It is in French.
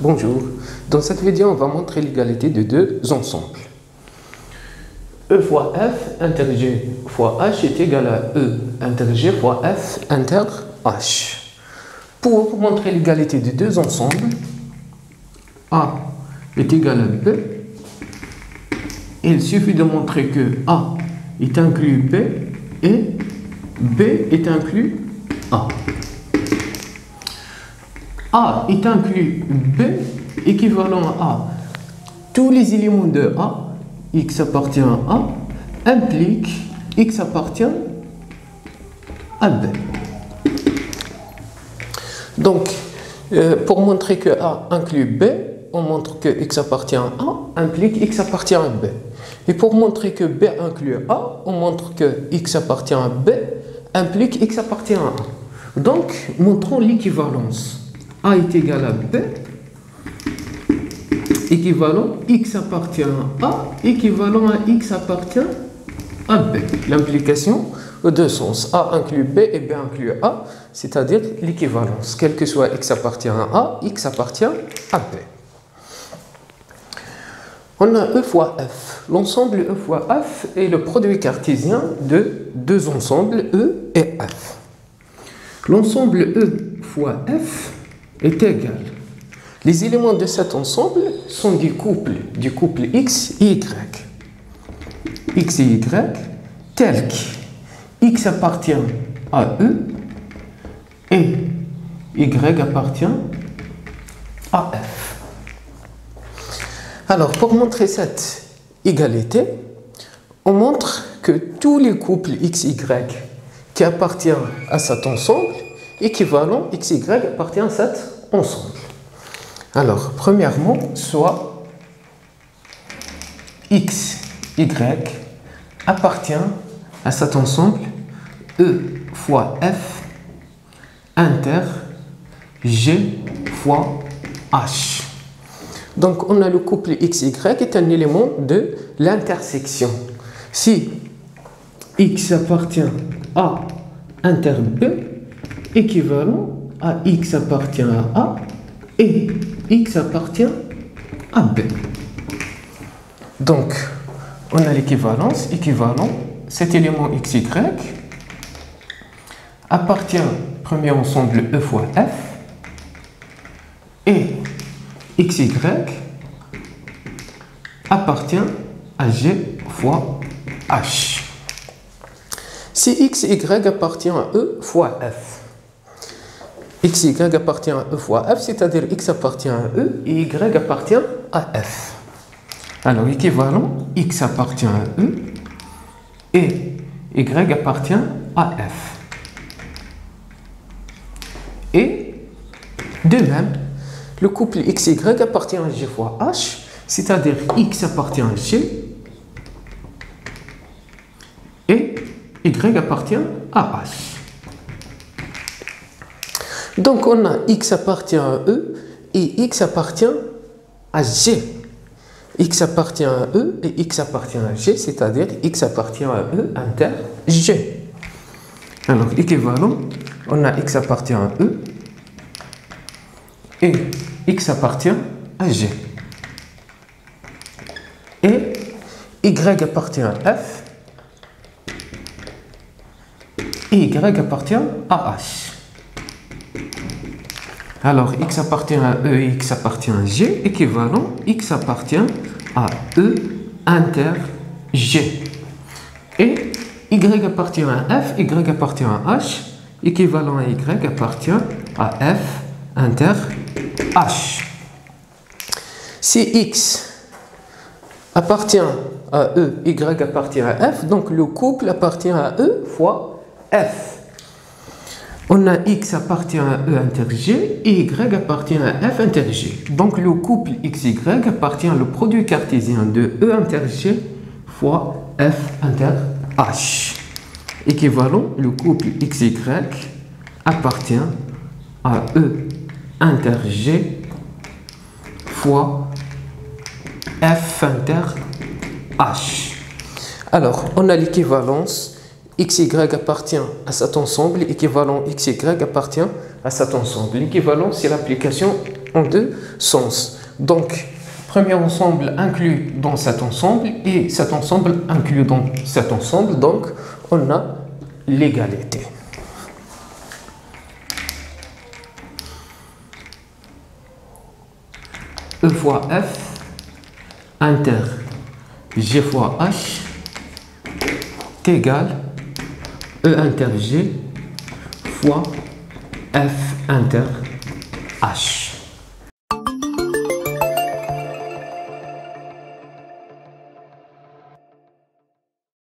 Bonjour. Dans cette vidéo, on va montrer l'égalité de deux ensembles. E fois F inter G fois H est égal à E inter G fois F inter H. Pour montrer l'égalité de deux ensembles, A est égal à B. Il suffit de montrer que A est inclus B et B est inclus A. A est inclus B équivalent à A. Tous les éléments de A, X appartient à A, impliquent X appartient à B. Donc, pour montrer que A inclut B, on montre que X appartient à A, implique X appartient à B. Et pour montrer que B inclut A, on montre que X appartient à B, implique X appartient à A. Donc, montrons l'équivalence. A est égal à B, équivalent X appartient à A, équivalent à X appartient à B. L'implication aux deux sens, A inclut B et B inclut A, c'est-à-dire l'équivalence. Quel que soit X appartient à A, X appartient à B. On a E fois F. L'ensemble E fois F est le produit cartésien de deux ensembles E et F. L'ensemble E fois F est égal. Les éléments de cet ensemble sont du couple X et Y. X et Y, tel que X appartient à E et Y appartient à F. Alors, pour montrer cette égalité, on montre que tous les couples X, Y qui appartiennent à cet ensemble, équivalent X, Y appartient à cet ensemble. Alors, premièrement, soit X, Y appartient à cet ensemble E fois F inter G fois H. Donc, on a le couple XY qui est un élément de l'intersection. Si X appartient à inter B, équivalent à X appartient à A et X appartient à B. Donc, on a l'équivalence, équivalent, cet élément XY appartient premier ensemble E fois F et XY appartient à G fois H. Si XY appartient à E fois F, XY appartient à E fois F, c'est-à-dire X appartient à E et Y appartient à F. Alors, équivalent, X appartient à E et Y appartient à F. Et, de même, le couple XY appartient à G fois H, c'est-à-dire X appartient à G et Y appartient à H. Donc, on a X appartient à E et X appartient à G. X appartient à E et X appartient à G, c'est-à-dire X appartient à E inter G. Alors, équivalent, on a X appartient à E et X appartient à G. Et Y appartient à F et Y appartient à H. Alors, X appartient à E et X appartient à G, équivalent, X appartient à E inter G. Et Y appartient à F, Y appartient à H, équivalent à Y appartient à F inter H. Si X appartient à E, Y appartient à F, donc le couple appartient à E fois F. On a X appartient à E inter G et Y appartient à F inter G. Donc, le couple XY appartient au produit cartésien de E inter G fois F inter H. Équivalent, le couple XY appartient à E inter G fois F inter H. Alors, on a l'équivalence. XY appartient à cet ensemble, équivalent XY appartient à cet ensemble. L'équivalence, c'est l'application en deux sens. Donc, premier ensemble inclus dans cet ensemble et cet ensemble inclus dans cet ensemble. Donc, on a l'égalité. E fois F inter G fois H est égal E inter G fois F inter H.